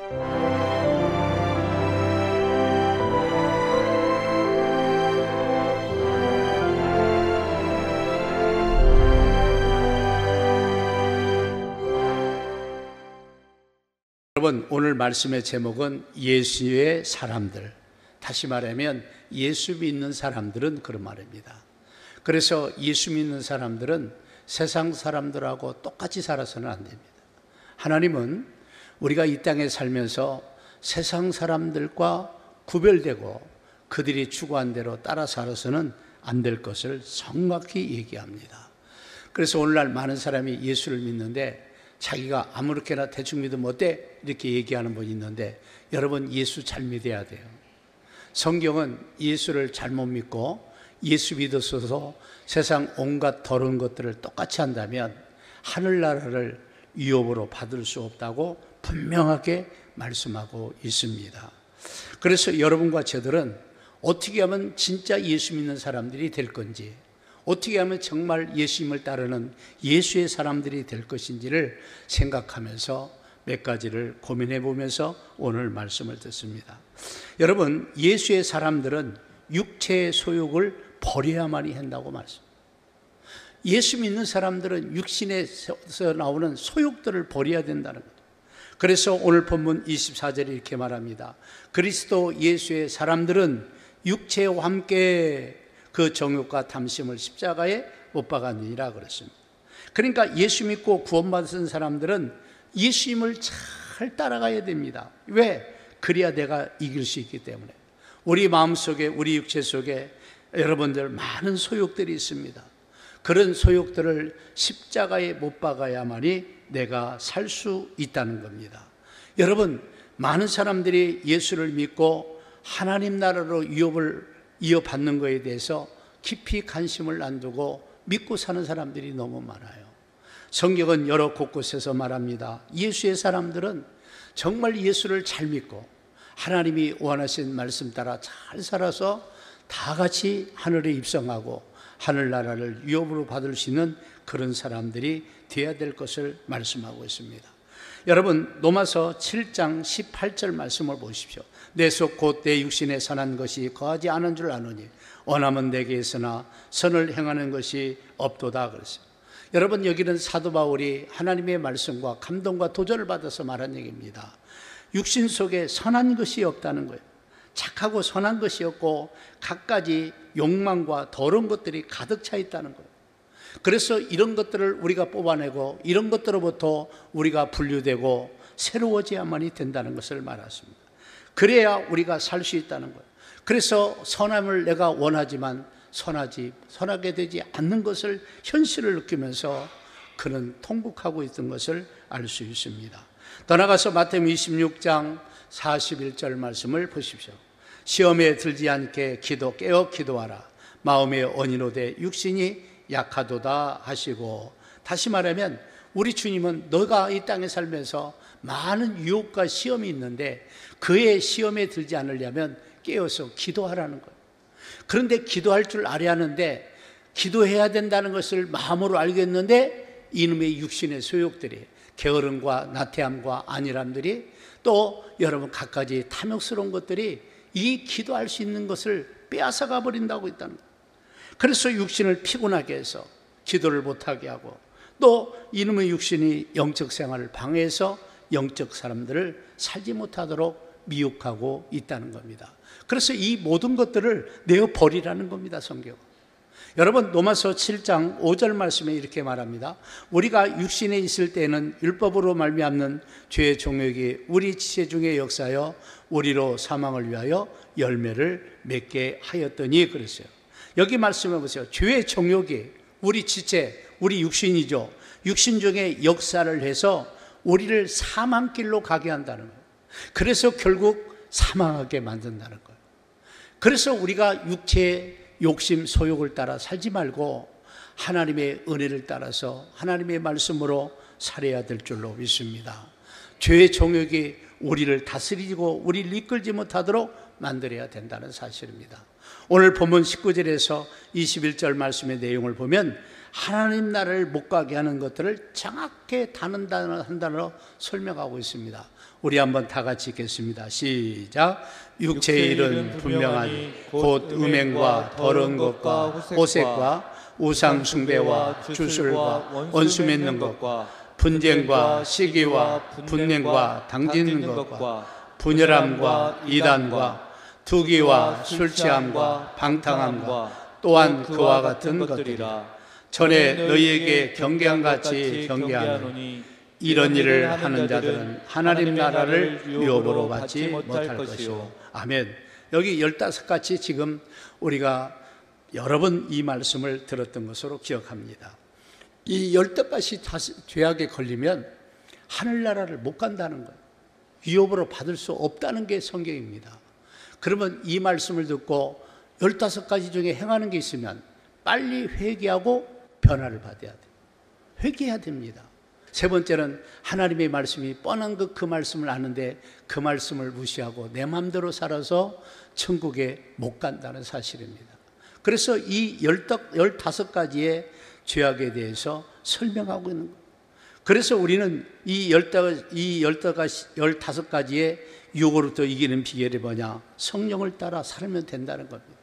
여러분, 오늘 말씀의 제목은 예수의 사람들, 다시 말하면 예수 믿는 사람들은 그런 말입니다. 그래서 예수 믿는 사람들은 세상 사람들하고 똑같이 살아서는 안 됩니다. 하나님은 우리가 이 땅에 살면서 세상 사람들과 구별되고 그들이 추구한 대로 따라 살아서는 안 될 것을 정확히 얘기합니다. 그래서 오늘날 많은 사람이 예수를 믿는데 자기가 아무렇게나 대충 믿으면 어때? 이렇게 얘기하는 분이 있는데, 여러분, 예수 잘 믿어야 돼요. 성경은 예수를 잘못 믿고 예수 믿었어서 세상 온갖 더러운 것들을 똑같이 한다면 하늘나라를 위협으로 받을 수 없다고 분명하게 말씀하고 있습니다. 그래서 여러분과 저들은 어떻게 하면 진짜 예수 믿는 사람들이 될 건지, 어떻게 하면 정말 예수님을 따르는 예수의 사람들이 될 것인지를 생각하면서 몇 가지를 고민해 보면서 오늘 말씀을 듣습니다. 여러분, 예수의 사람들은 육체의 소욕을 버려야만이 한다고 말씀합니다. 예수 믿는 사람들은 육신에서 나오는 소욕들을 버려야 된다는 거죠. 그래서 오늘 본문 24절에 이렇게 말합니다. 그리스도 예수의 사람들은 육체와 함께 그 정욕과 탐심을 십자가에 못 박았느니라 그랬습니다. 그러니까 예수 믿고 구원받은 사람들은 예수님을 잘 따라가야 됩니다. 왜? 그래야 내가 이길 수 있기 때문에. 우리 마음속에, 우리 육체 속에 여러분들 많은 소욕들이 있습니다. 그런 소욕들을 십자가에 못 박아야만이 내가 살 수 있다는 겁니다. 여러분, 많은 사람들이 예수를 믿고 하나님 나라로 이어받는 것에 대해서 깊이 관심을 안 두고 믿고 사는 사람들이 너무 많아요. 성경은 여러 곳곳에서 말합니다. 예수의 사람들은 정말 예수를 잘 믿고 하나님이 원하신 말씀 따라 잘 살아서 다 같이 하늘에 입성하고 하늘나라를 위협으로 받을 수 있는 그런 사람들이 되어야 될 것을 말씀하고 있습니다. 여러분, 로마서 7장 18절 말씀을 보십시오. 내 속 곧 내 육신에 선한 것이 거하지 않은 줄 아노니 원하면 내게 있으나 선을 행하는 것이 없도다 그랬어요. 여러분, 여기는 사도 바울이 하나님의 말씀과 감동과 도전을 받아서 말한 얘기입니다. 육신 속에 선한 것이 없다는 거예요. 착하고 선한 것이 없고 갖가지 욕망과 더러운 것들이 가득 차 있다는 거예요. 그래서 이런 것들을 우리가 뽑아내고 이런 것들로부터 우리가 분류되고 새로워져야만이 된다는 것을 말했습니다. 그래야 우리가 살 수 있다는 거예요. 그래서 선함을 내가 원하지만 선하게 되지 않는 것을 현실을 느끼면서 그는 통곡하고 있던 것을 알 수 있습니다. 더 나아가서 마태복음 26장 41절 말씀을 보십시오. 시험에 들지 않게 깨어 기도하라. 마음의 언이로되 육신이 약하도다 하시고, 다시 말하면 우리 주님은 너가 이 땅에 살면서 많은 유혹과 시험이 있는데 그의 시험에 들지 않으려면 깨어서 기도하라는 거예요. 그런데 기도할 줄 알아야 하는데 기도해야 된다는 것을 마음으로 알겠는데 이놈의 육신의 소욕들이, 게으름과 나태함과 안일함들이, 또 여러분 갖가지 탐욕스러운 것들이 이 기도할 수 있는 것을 빼앗아가 버린다고 있다는 거예요. 그래서 육신을 피곤하게 해서 기도를 못하게 하고, 또 이놈의 육신이 영적 생활을 방해해서 영적 사람들을 살지 못하도록 미혹하고 있다는 겁니다. 그래서 이 모든 것들을 내어버리라는 겁니다, 성경. 여러분, 로마서 7장 5절 말씀에 이렇게 말합니다. 우리가 육신에 있을 때는 율법으로 말미암는 죄의 종욕이 우리 지체 중에 역사하여 우리로 사망을 위하여 열매를 맺게 하였더니 그랬어요. 여기 말씀해 보세요. 죄의 종욕이 우리 지체, 우리 육신이죠. 육신 중에 역사를 해서 우리를 사망길로 가게 한다는 거예요. 그래서 결국 사망하게 만든다는 거예요. 그래서 우리가 육체의 욕심, 소욕을 따라 살지 말고 하나님의 은혜를 따라서 하나님의 말씀으로 살아야 될 줄로 믿습니다. 죄의 종욕이 우리를 다스리고 우리를 이끌지 못하도록 만들어야 된다는 사실입니다. 오늘 본문 19절에서 21절 말씀의 내용을 보면 하나님 나라를 못 가게 하는 것들을 정확히 한 단어로 설명하고 있습니다. 우리 한번 다 같이 읽겠습니다. 시작. 육체의 일은 분명하니 곧 음행과 더러운 것과 호색과 우상 숭배와 주술과 원수 맺는 것과 분쟁과 시기와 분냉과 당짓는 것과 분열함과 이단과 투기와 술 취함과 방탕함과 또한 그와 같은 것들이라. 전에 너희에게 경계함같이 경계하노니 이런 일을 하는 자들은 하나님 나라를 유업으로 받지 못할 것이요. 아멘. 여기 15가지 지금 우리가 여러 번 이 말씀을 들었던 것으로 기억합니다. 이 15가지 죄악에 걸리면 하늘나라를 못 간다는 거예요. 유업으로 받을 수 없다는 게 성경입니다. 그러면 이 말씀을 듣고 15가지 중에 행하는 게 있으면 빨리 회개하고 변화를 받아야 돼요. 회개해야 됩니다. 세 번째는 하나님의 말씀이 뻔한 그 말씀을 아는데 그 말씀을 무시하고 내 마음대로 살아서 천국에 못 간다는 사실입니다. 그래서 이 15가지의 죄악에 대해서 설명하고 있는 거예요. 그래서 우리는 이 15가지의 유혹으로부터 이기는 비결이 뭐냐? 성령을 따라 살면 된다는 겁니다.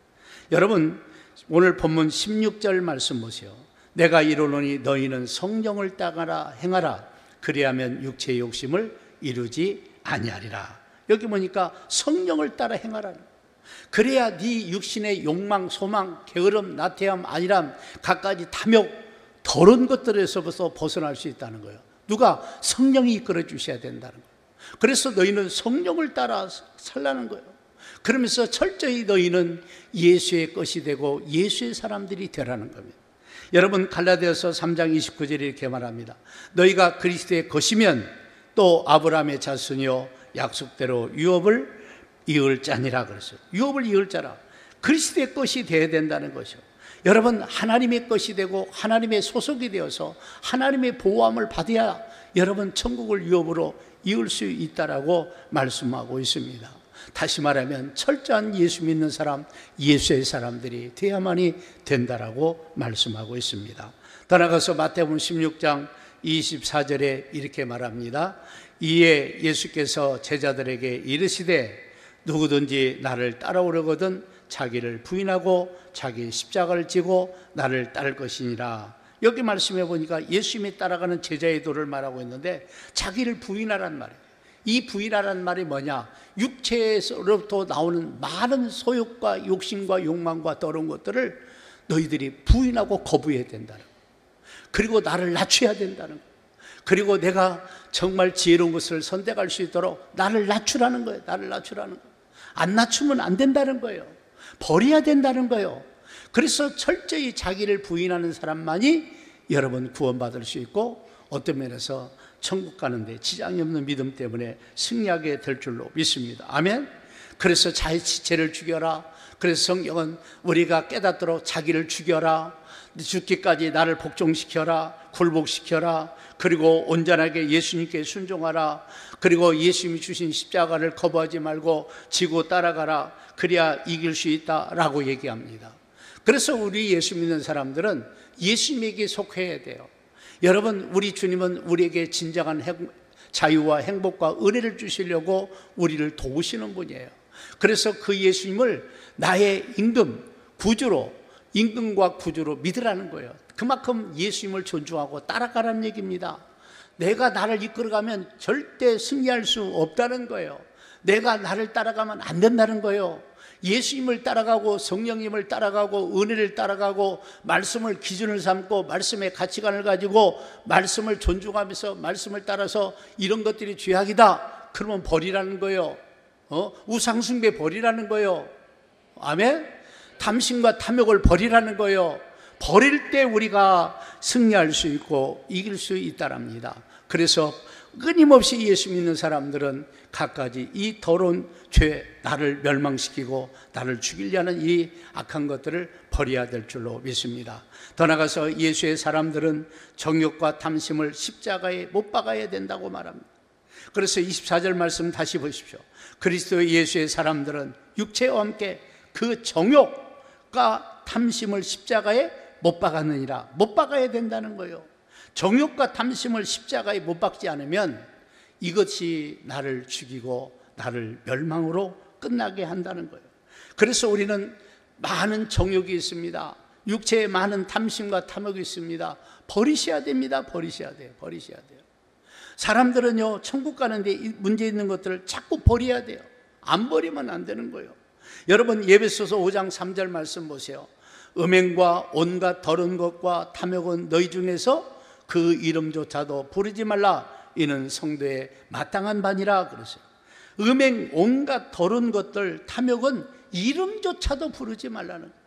여러분, 오늘 본문 16절 말씀 보세요. 내가 이르노니 너희는 성령을 따라 행하라. 그리하면 육체의 욕심을 이루지 아니하리라. 여기 보니까 성령을 따라 행하라. 그래야 네 육신의 욕망, 소망, 게으름, 나태함, 안일함, 갖가지 탐욕, 더러운 것들에서부터 벗어날 수 있다는 거예요. 누가? 성령이 이끌어 주셔야 된다는 거예요. 그래서 너희는 성령을 따라 살라는 거예요. 그러면서 철저히 너희는 예수의 것이 되고 예수의 사람들이 되라는 겁니다. 여러분, 갈라디아서 3장 29절에 이렇게 말합니다. 너희가 그리스도의 것이면 또 아브라함의 자손이요 약속대로 유업을 이을 자니라 그랬어요. 유업을 이을 자라. 그리스도의 것이 되어야 된다는 것이요. 여러분, 하나님의 것이 되고 하나님의 소속이 되어서 하나님의 보호함을 받아야 여러분 천국을 유업으로 이을 수 있다라고 말씀하고 있습니다. 다시 말하면 철저한 예수 믿는 사람, 예수의 사람들이 되어야만이 된다라고 말씀하고 있습니다. 더 나아가서 마태복음 16장 24절에 이렇게 말합니다. 이에 예수께서 제자들에게 이르시되 누구든지 나를 따라오려거든 자기를 부인하고 자기 십자가를 지고 나를 따를 것이니라. 여기 말씀해 보니까 예수님이 따라가는 제자의 도를 말하고 있는데 자기를 부인하란 말이에요. 이 부인하란 말이 뭐냐? 육체에서부터 나오는 많은 소욕과 욕심과 욕망과 더러운 것들을 너희들이 부인하고 거부해야 된다는 거예요. 그리고 나를 낮춰야 된다는 거예요. 그리고 내가 정말 지혜로운 것을 선택할 수 있도록 나를 낮추라는 거예요. 나를 낮추라는 거예요. 안 낮추면 안 된다는 거예요. 버려야 된다는 거예요. 그래서 철저히 자기를 부인하는 사람만이 여러분 구원받을 수 있고 어떤 면에서 천국 가는데 지장이 없는 믿음 때문에 승리하게 될 줄로 믿습니다. 아멘. 그래서 자기 지체를 죽여라. 그래서 성경은 우리가 깨닫도록 자기를 죽여라, 죽기까지 나를 복종시켜라, 굴복시켜라, 그리고 온전하게 예수님께 순종하라, 그리고 예수님이 주신 십자가를 거부하지 말고 지고 따라가라. 그래야 이길 수 있다라고 얘기합니다. 그래서 우리 예수 믿는 사람들은 예수님에게 속해야 돼요. 여러분, 우리 주님은 우리에게 진정한 자유와 행복과 은혜를 주시려고 우리를 도우시는 분이에요. 그래서 그 예수님을 나의 임금, 구주로, 임금과 구주로 믿으라는 거예요. 그만큼 예수님을 존중하고 따라가라는 얘기입니다. 내가 나를 이끌어가면 절대 승리할 수 없다는 거예요. 내가 나를 따라가면 안 된다는 거예요. 예수님을 따라가고 성령님을 따라가고 은혜를 따라가고 말씀을 기준을 삼고 말씀의 가치관을 가지고 말씀을 존중하면서 말씀을 따라서 이런 것들이 죄악이다 그러면 버리라는 거예요. 우상숭배 버리라는 거예요. 아멘. 탐심과 탐욕을 버리라는 거예요. 버릴 때 우리가 승리할 수 있고 이길 수 있다랍니다. 그래서 끊임없이 예수 믿는 사람들은 갖가지 이 더러운 죄, 나를 멸망시키고 나를 죽이려는 이 악한 것들을 버려야 될 줄로 믿습니다. 더 나아가서 예수의 사람들은 정욕과 탐심을 십자가에 못 박아야 된다고 말합니다. 그래서 24절 말씀 다시 보십시오. 그리스도 예수의 사람들은 육체와 함께 그 정욕과 탐심을 십자가에 못 박았느니라. 못 박아야 된다는 거예요. 정욕과 탐심을 십자가에 못 박지 않으면 이것이 나를 죽이고 나를 멸망으로 끝나게 한다는 거예요. 그래서 우리는 많은 정욕이 있습니다. 육체에 많은 탐심과 탐욕이 있습니다. 버리셔야 됩니다. 버리셔야 돼요. 버리셔야 돼요. 사람들은요, 천국 가는데 문제 있는 것들을 자꾸 버려야 돼요. 안 버리면 안 되는 거예요. 여러분, 에베소서 5장 3절 말씀 보세요. 음행과 온갖 더러운 것과 탐욕은 너희 중에서 그 이름조차도 부르지 말라. 이는 성도의 마땅한 바니라 그러세요. 음행, 온갖 더러운 것들, 탐욕은 이름조차도 부르지 말라는 거예요.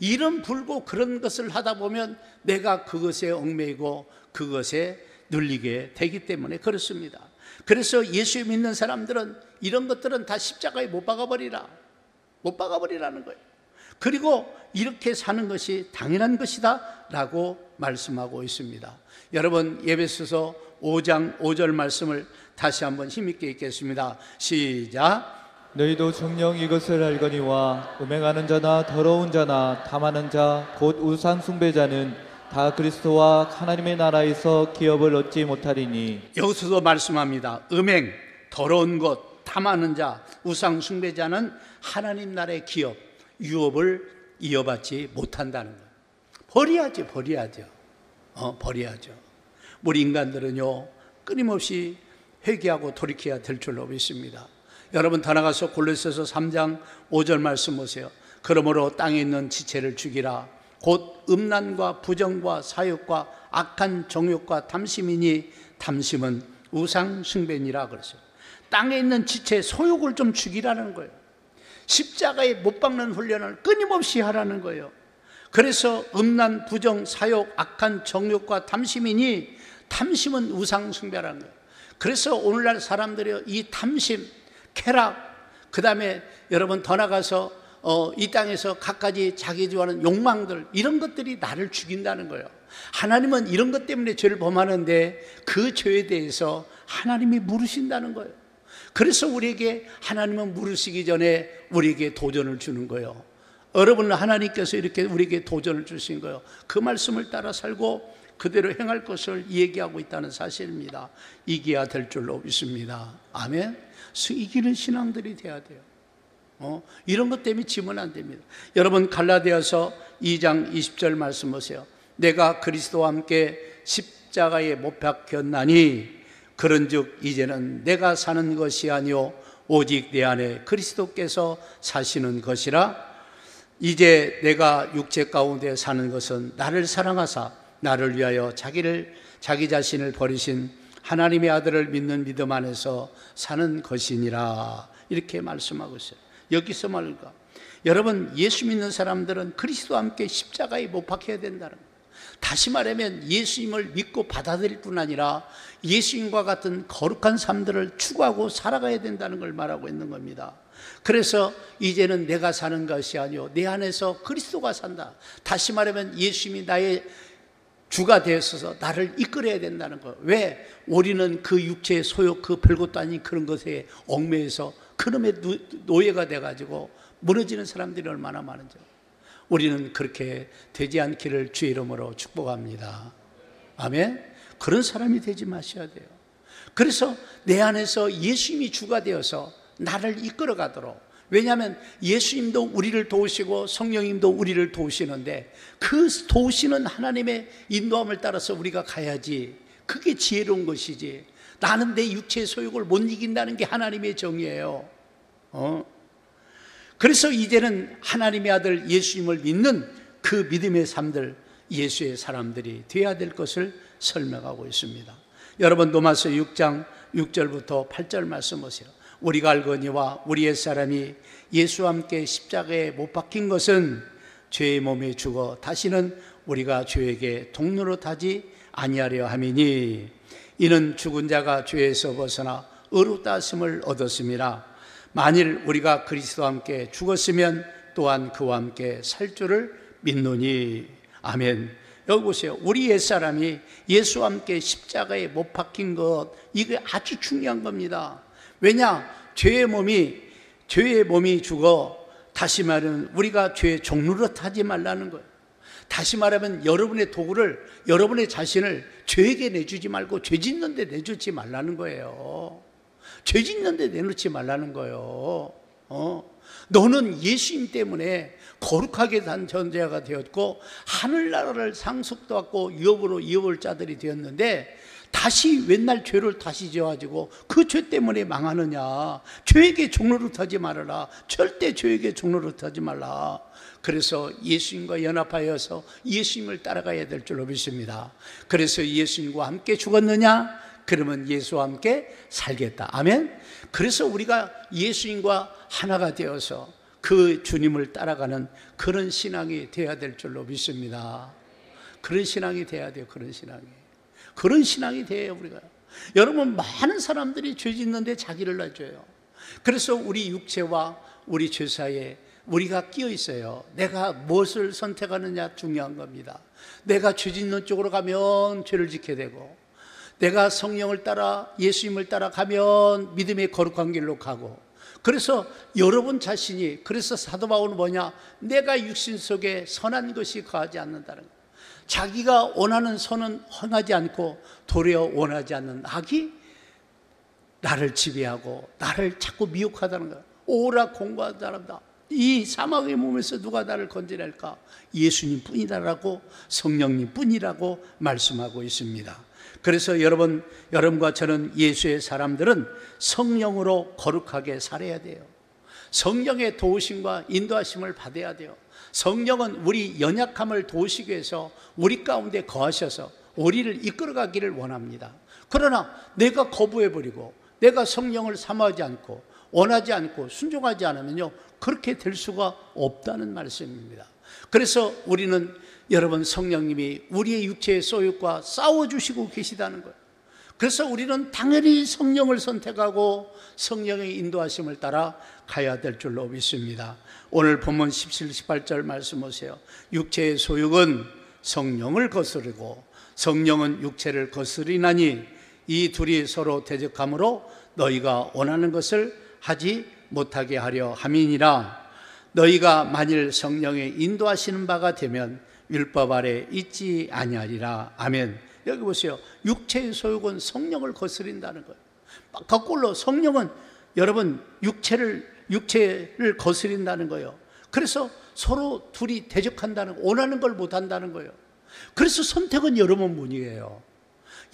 이름 불고 그런 것을 하다 보면 내가 그것에 얽매이고 그것에 눌리게 되기 때문에 그렇습니다. 그래서 예수 믿는 사람들은 이런 것들은 다 십자가에 못 박아버리라. 못 박아버리라는 거예요. 그리고 이렇게 사는 것이 당연한 것이다 라고 말씀하고 있습니다. 여러분, 에베소서 5장 5절 말씀을 다시 한번 힘있게 읽겠습니다. 시작. 너희도 정녕 이것을 알거니와 음행하는 자나 더러운 자나 탐하는 자 곧 우상 숭배자는 다 그리스도와 하나님의 나라에서 기업을 얻지 못하리니. 여기서도 말씀합니다. 음행, 더러운 것, 탐하는 자, 우상 숭배자는 하나님 나라의 기업, 유업을 이어받지 못한다는 거예요. 버려야죠. 버려야죠. 버려야죠. 우리 인간들은요, 끊임없이 회개하고 돌이켜야 될 줄로 믿습니다. 여러분, 더 나가서 골로새서 3장 5절 말씀 보세요. 그러므로 땅에 있는 지체를 죽이라. 곧 음란과 부정과 사욕과 악한 정욕과 탐심이니 탐심은 우상 숭배니라 그랬어요. 땅에 있는 지체, 소욕을 좀 죽이라는 거예요. 십자가에 못 박는 훈련을 끊임없이 하라는 거예요. 그래서 음란, 부정, 사욕, 악한 정욕과 탐심이니 탐심은 우상 숭배라는 거예요. 그래서 오늘날 사람들이 이 탐심, 쾌락, 그 다음에 여러분 더 나가서 이 땅에서 갖가지 자기 좋아하는 욕망들, 이런 것들이 나를 죽인다는 거예요. 하나님은 이런 것 때문에 죄를 범하는데 그 죄에 대해서 하나님이 물으신다는 거예요. 그래서 우리에게 하나님은 물으시기 전에 우리에게 도전을 주는 거예요. 여러분, 하나님께서 이렇게 우리에게 도전을 주신 거예요. 그 말씀을 따라 살고 그대로 행할 것을 얘기하고 있다는 사실입니다. 이겨야 될 줄로 믿습니다. 아멘. 이기는 신앙들이 돼야 돼요. 이런 것 때문에 지면 안 됩니다. 여러분, 갈라디아서 2장 20절 말씀 보세요. 내가 그리스도와 함께 십자가에 못 박혔나니 그런즉 이제는 내가 사는 것이 아니요 오직 내 안에 그리스도께서 사시는 것이라. 이제 내가 육체 가운데 사는 것은 나를 사랑하사 나를 위하여 자기 자신을 버리신 하나님의 아들을 믿는 믿음 안에서 사는 것이니라. 이렇게 말씀하고 있어요. 여기서 말과 여러분, 예수 믿는 사람들은 그리스도와 함께 십자가에 못 박혀야 된다는 거예요. 다시 말하면 예수님을 믿고 받아들일 뿐 아니라 예수님과 같은 거룩한 삶들을 추구하고 살아가야 된다는 걸 말하고 있는 겁니다. 그래서 이제는 내가 사는 것이 아니요 내 안에서 그리스도가 산다. 다시 말하면 예수님이 나의 주가 되어서 나를 이끌어야 된다는 거예요. 왜? 우리는 그 육체의 소욕, 그 별것도 아닌 그런 것에 얽매여서 그놈의 노예가 돼가지고 무너지는 사람들이 얼마나 많은지. 우리는 그렇게 되지 않기를 주의 이름으로 축복합니다. 아멘. 그런 사람이 되지 마셔야 돼요. 그래서 내 안에서 예수님이 주가 되어서 나를 이끌어 가도록. 왜냐하면 예수님도 우리를 도우시고 성령님도 우리를 도우시는데 그 도우시는 하나님의 인도함을 따라서 우리가 가야지. 그게 지혜로운 것이지. 나는 내 육체의 소욕을 못 이긴다는 게 하나님의 정의예요. 그래서 이제는 하나님의 아들 예수님을 믿는 그 믿음의 삶들, 예수의 사람들이 되어야 될 것을 설명하고 있습니다. 여러분, 로마서 6장 6절부터 8절 말씀 보세요. 우리가 알거니와 우리 옛사람이 예수와 함께 십자가에 못 박힌 것은 죄의 몸에 죽어 다시는 우리가 죄에게 동노릇하지 아니하려 함이니 이는 죽은 자가 죄에서 벗어나 의롭다 하심을 얻었음이라. 만일 우리가 그리스도와 함께 죽었으면 또한 그와 함께 살 줄을 믿노니. 아멘. 여기 보세요. 우리 옛사람이 예수와 함께 십자가에 못 박힌 것, 이게 아주 중요한 겁니다. 왜냐? 죄의 몸이 죽어 다시 말하면 우리가 죄의 종노릇 하지 말라는 거예요. 다시 말하면 여러분의 도구를, 여러분의 자신을 죄에게 내주지 말고 죄 짓는 데 내주지 말라는 거예요. 죄 짓는 데 내놓지 말라는 거예요. 너는 예수님 때문에 거룩하게 산 존재가 되었고 하늘나라를 상속받고 유업을 자들이 되었는데 다시 옛날 죄를 다시 지어가지고 그 죄 때문에 망하느냐. 죄에게 종노릇하지 말아라. 절대 죄에게 종노릇하지 말라. 그래서 예수님과 연합하여서 예수님을 따라가야 될 줄로 믿습니다. 그래서 예수님과 함께 죽었느냐? 그러면 예수와 함께 살겠다. 아멘. 그래서 우리가 예수님과 하나가 되어서 그 주님을 따라가는 그런 신앙이 되어야 될 줄로 믿습니다. 그런 신앙이 돼야 돼요. 그런 신앙이 돼요. 우리가. 여러분, 많은 사람들이 죄 짓는데 자기를 놔줘요. 그래서 우리 육체와 우리 죄 사이에 우리가 끼어 있어요. 내가 무엇을 선택하느냐 중요한 겁니다. 내가 죄 짓는 쪽으로 가면 죄를 짓게 되고, 내가 성령을 따라 예수님을 따라가면 믿음의 거룩한 길로 가고, 그래서 여러분 자신이, 그래서 사도 바울은 뭐냐? 내가 육신 속에 선한 것이 거하지 않는다는 거예요. 자기가 원하는 선은 행하지 않고 도리어 원하지 않는 악이 나를 지배하고 나를 자꾸 미혹하다는 거예요. 오라 공고한 사람다. 이 사막의 몸에서 누가 나를 건져낼까? 예수님 뿐이다라고, 성령님 뿐이라고 말씀하고 있습니다. 그래서 여러분과 저는 예수의 사람들은 성령으로 거룩하게 살아야 돼요. 성령의 도우심과 인도하심을 받아야 돼요. 성령은 우리 연약함을 도우시기 위해서 우리 가운데 거하셔서 우리를 이끌어가기를 원합니다. 그러나 내가 거부해버리고 내가 성령을 사모하지 않고 원하지 않고 순종하지 않으면요, 그렇게 될 수가 없다는 말씀입니다. 그래서 우리는, 여러분, 성령님이 우리의 육체의 소욕과 싸워주시고 계시다는 거예요. 그래서 우리는 당연히 성령을 선택하고 성령의 인도하심을 따라 가야 될 줄로 믿습니다. 오늘 본문 17, 18절 말씀 보세요. 육체의 소욕은 성령을 거스르고 성령은 육체를 거스리나니 이 둘이 서로 대적함으로 너희가 원하는 것을 하지 못하게 하려 함이니라. 너희가 만일 성령의 인도하시는 바가 되면 율법 아래 있지 아니하리라. 아멘. 여기 보세요. 육체의 소욕은 성령을 거스린다는 거예요. 거꾸로 성령은 여러분 육체를 거스린다는 거예요. 그래서 서로 둘이 대적한다는, 원하는 걸 못한다는 거예요. 그래서 선택은 여러분 분이에요.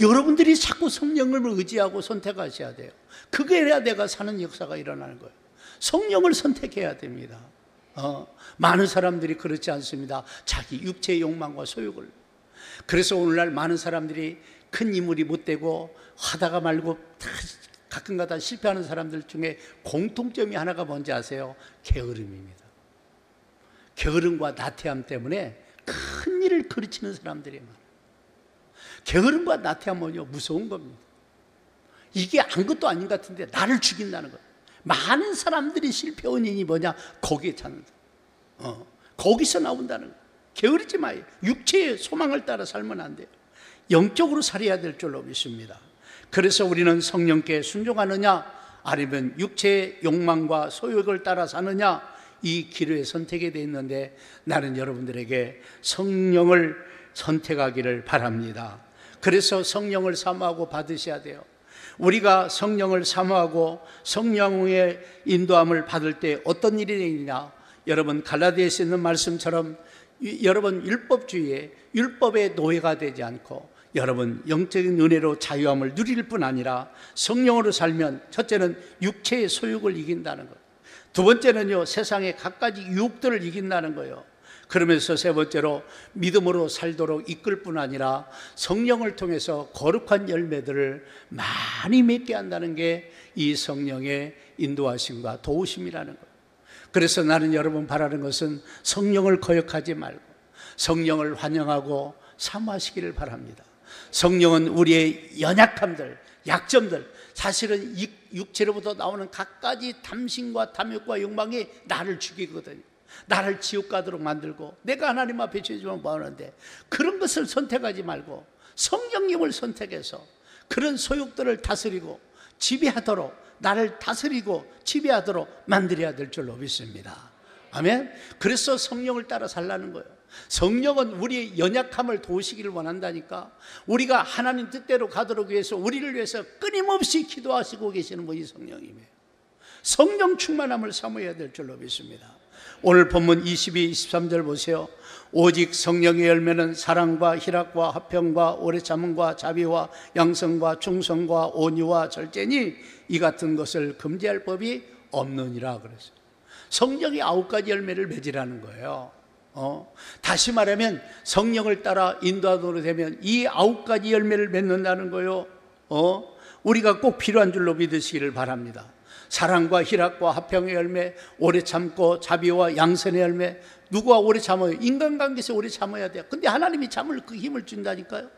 여러분들이 자꾸 성령을 의지하고 선택하셔야 돼요. 그게 해야 내가 사는 역사가 일어나는 거예요. 성령을 선택해야 됩니다. 많은 사람들이 그렇지 않습니다. 자기 육체의 욕망과 소욕을. 그래서 오늘날 많은 사람들이 큰 인물이 못 되고 하다가 말고 가끔가다 실패하는 사람들 중에 공통점이 하나가 뭔지 아세요? 게으름입니다. 게으름과 나태함 때문에 큰 일을 그르치는 사람들이 많아요. 게으름과 나태함은요, 무서운 겁니다. 이게 아무것도 아닌 것 같은데 나를 죽인다는 거예요. 많은 사람들이 실패 원인이 뭐냐? 거기에 찾는다. 거기서 나온다는 거예요. 게으르지 마요. 육체의 소망을 따라 살면 안 돼요. 영적으로 살아야 될 줄로 믿습니다. 그래서 우리는 성령께 순종하느냐, 아니면 육체의 욕망과 소욕을 따라 사느냐, 이 기로에 선택이 되어 있는데 나는 여러분들에게 성령을 선택하기를 바랍니다. 그래서 성령을 사모하고 받으셔야 돼요. 우리가 성령을 사모하고 성령의 인도함을 받을 때 어떤 일이 되느냐, 여러분 갈라디아서에 있는 말씀처럼 여러분 율법주의에 율법의 노예가 되지 않고 여러분 영적인 은혜로 자유함을 누릴 뿐 아니라 성령으로 살면 첫째는 육체의 소욕을 이긴다는 거예요. 두 번째는요, 세상의 갖가지 유혹들을 이긴다는 거예요. 그러면서 세 번째로 믿음으로 살도록 이끌 뿐 아니라 성령을 통해서 거룩한 열매들을 많이 맺게 한다는 게 이 성령의 인도하심과 도우심이라는 거예요. 그래서 나는 여러분 바라는 것은 성령을 거역하지 말고 성령을 환영하고 사모하시기를 바랍니다. 성령은 우리의 연약함들, 약점들, 사실은 육체로부터 나오는 갖가지 탐심과 탐욕과 욕망이 나를 죽이거든요. 나를 지옥 가도록 만들고 내가 하나님 앞에 죄지면 뭐하는데, 그런 것을 선택하지 말고 성령님을 선택해서 그런 소욕들을 다스리고 지배하도록, 나를 다스리고 지배하도록 만들어야 될 줄로 믿습니다. 아멘. 그래서 성령을 따라 살라는 거예요. 성령은 우리의 연약함을 도우시기를 원한다니까. 우리가 하나님 뜻대로 가도록 위해서, 우리를 위해서 끊임없이 기도하시고 계시는 분이 성령이에요. 성령 충만함을 사모해야 될 줄로 믿습니다. 오늘 본문 22, 23절 보세요. 오직 성령의 열매는 사랑과 희락과 화평과 오래 참음과 자비와 양성과 충성과 온유와 절제니 이 같은 것을 금지할 법이 없느니라 그랬어요. 성령이 9가지 열매를 맺으라는 거예요. 다시 말하면 성령을 따라 인도하도록 되면 이 9가지 열매를 맺는다는 거예요. 우리가 꼭 필요한 줄로 믿으시기를 바랍니다. 사랑과 희락과 화평의 열매, 오래 참고 자비와 양선의 열매. 누구와 오래 참아요? 인간관계에서 오래 참아야 돼요. 근데 하나님이 참을 그 힘을 준다니까요.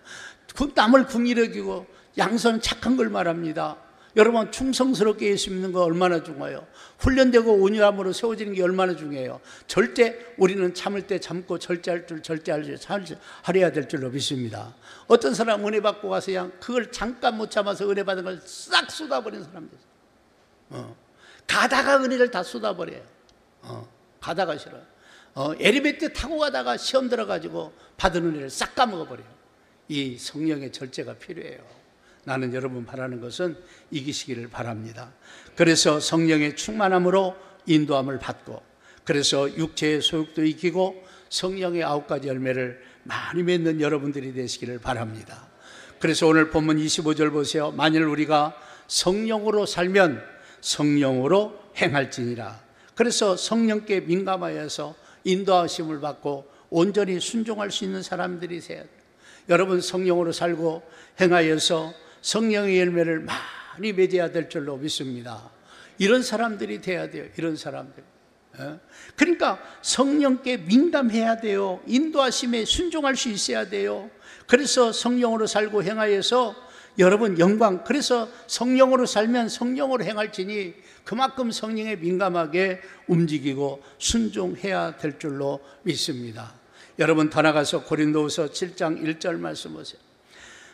남을 긍휼히 여기고, 양선은 착한 걸 말합니다. 여러분, 충성스럽게 예수 믿는 거 얼마나 중요해요. 훈련되고 온유함으로 세워지는 게 얼마나 중요해요. 절대 우리는 참을 때 참고 절제할 줄 하려야 될 줄로 믿습니다. 어떤 사람 은혜 받고 가서 그냥 그걸 잠깐 못 참아서 은혜 받은 걸 싹 쏟아버리는 사람들 있어요. 가다가 은혜를 다 쏟아버려요. 가다가 싫어요. 엘리베이터 타고 가다가 시험 들어가지고 받은 은혜를 싹 까먹어버려요. 이 성령의 절제가 필요해요. 나는 여러분 바라는 것은 이기시기를 바랍니다. 그래서 성령의 충만함으로 인도함을 받고, 그래서 육체의 소욕도 이기고 성령의 9가지 열매를 많이 맺는 여러분들이 되시기를 바랍니다. 그래서 오늘 본문 25절 보세요. 만일 우리가 성령으로 살면 성령으로 행할지니라. 그래서 성령께 민감하여서 인도하심을 받고 온전히 순종할 수 있는 사람들이 되어야 돼요. 여러분, 성령으로 살고 행하여서 성령의 열매를 많이 맺어야 될 줄로 믿습니다. 이런 사람들이 돼야 돼요. 이런 사람들. 그러니까 성령께 민감해야 돼요. 인도하심에 순종할 수 있어야 돼요. 그래서 성령으로 살고 행하여서 여러분 영광. 그래서 성령으로 살면 성령으로 행할지니 그만큼 성령에 민감하게 움직이고 순종해야 될 줄로 믿습니다. 여러분, 더 나가서 고린도후서 7장 1절 말씀 보세요.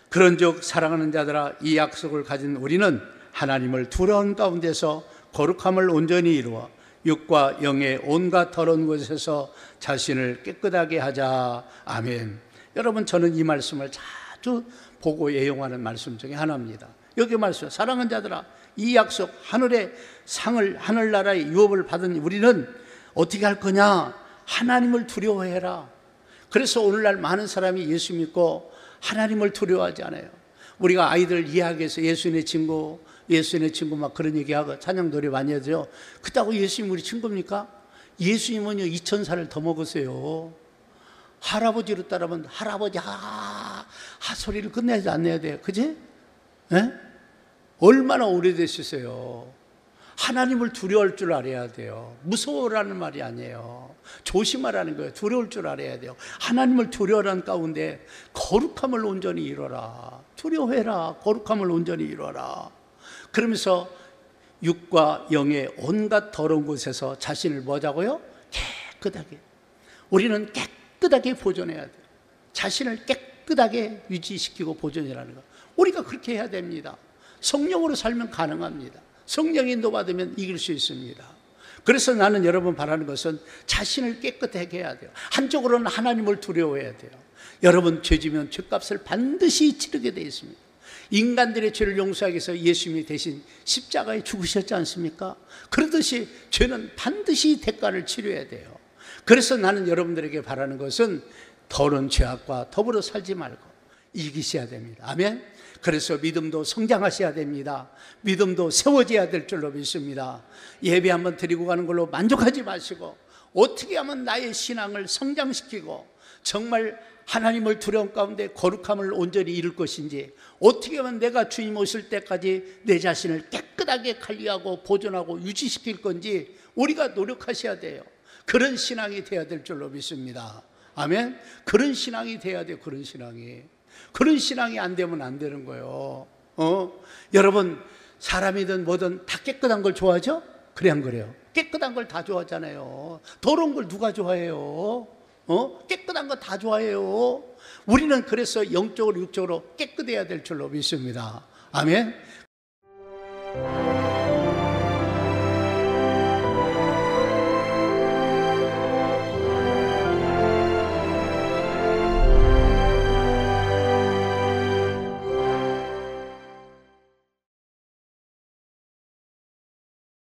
그런즉 사랑하는 자들아, 이 약속을 가진 우리는 하나님을 두려운 가운데서 거룩함을 온전히 이루어 육과 영의 온갖 더러운 것에서 자신을 깨끗하게 하자. 아멘. 여러분, 저는 이 말씀을 자주 보고 애용하는 말씀 중에 하나입니다. 여기 말씀, 사랑하는 자들아, 이 약속, 하늘의 상을, 하늘나라의 유업을 받은 우리는 어떻게 할 거냐? 하나님을 두려워해라. 그래서 오늘날 많은 사람이 예수 믿고 하나님을 두려워하지 않아요. 우리가 아이들 이야기해서 예수님의 친구 막 그런 얘기하고 찬양 노래 많이 하죠. 그렇다고 예수님 우리 친구입니까? 예수님은요 2000살을 더 먹으세요. 할아버지로 따르면 할아버지 하 소리를 끝내지 않아야 돼요. 그지? 네? 얼마나 오래되셨어요. 하나님을 두려워할 줄 알아야 돼요. 무서워라는 말이 아니에요. 조심하라는 거예요. 두려울 줄 알아야 돼요. 하나님을 두려워하는 가운데 거룩함을 온전히 이루어라. 두려워해라. 거룩함을 온전히 이루어라. 그러면서 육과 영의 온갖 더러운 곳에서 자신을 뭐자고요? 깨끗하게. 우리는 깨끗하게 보존해야 돼요. 자신을 깨끗하게 유지시키고 보존이라는 거. 우리가 그렇게 해야 됩니다. 성령으로 살면 가능합니다. 성령 인도 받으면 이길 수 있습니다. 그래서 나는 여러분 바라는 것은 자신을 깨끗하게 해야 돼요. 한쪽으로는 하나님을 두려워해야 돼요. 여러분, 죄지면 죄값을 반드시 치르게 되어 있습니다. 인간들의 죄를 용서하기 위해서 예수님이 대신 십자가에 죽으셨지 않습니까? 그러듯이 죄는 반드시 대가를 치료해야 돼요. 그래서 나는 여러분들에게 바라는 것은 더러운 죄악과 더불어 살지 말고 이기셔야 됩니다. 아멘. 그래서 믿음도 성장하셔야 됩니다. 믿음도 세워져야 될 줄로 믿습니다. 예배 한번 드리고 가는 걸로 만족하지 마시고 어떻게 하면 나의 신앙을 성장시키고 정말 하나님을 두려움 가운데 거룩함을 온전히 이룰 것인지, 어떻게 하면 내가 주님 오실 때까지 내 자신을 깨끗하게 관리하고 보존하고 유지시킬 건지 우리가 노력하셔야 돼요. 그런 신앙이 돼야 될 줄로 믿습니다. 아멘. 그런 신앙이 돼야 돼요. 그런 신앙이 안 되면 안 되는 거예요. 여러분, 사람이든 뭐든 다 깨끗한 걸 좋아하죠? 그래 안 그래요? 깨끗한 걸 다 좋아하잖아요. 더러운 걸 누가 좋아해요? 깨끗한 거 다 좋아해요. 우리는 그래서 영적으로 육적으로 깨끗해야 될 줄로 믿습니다. 아멘.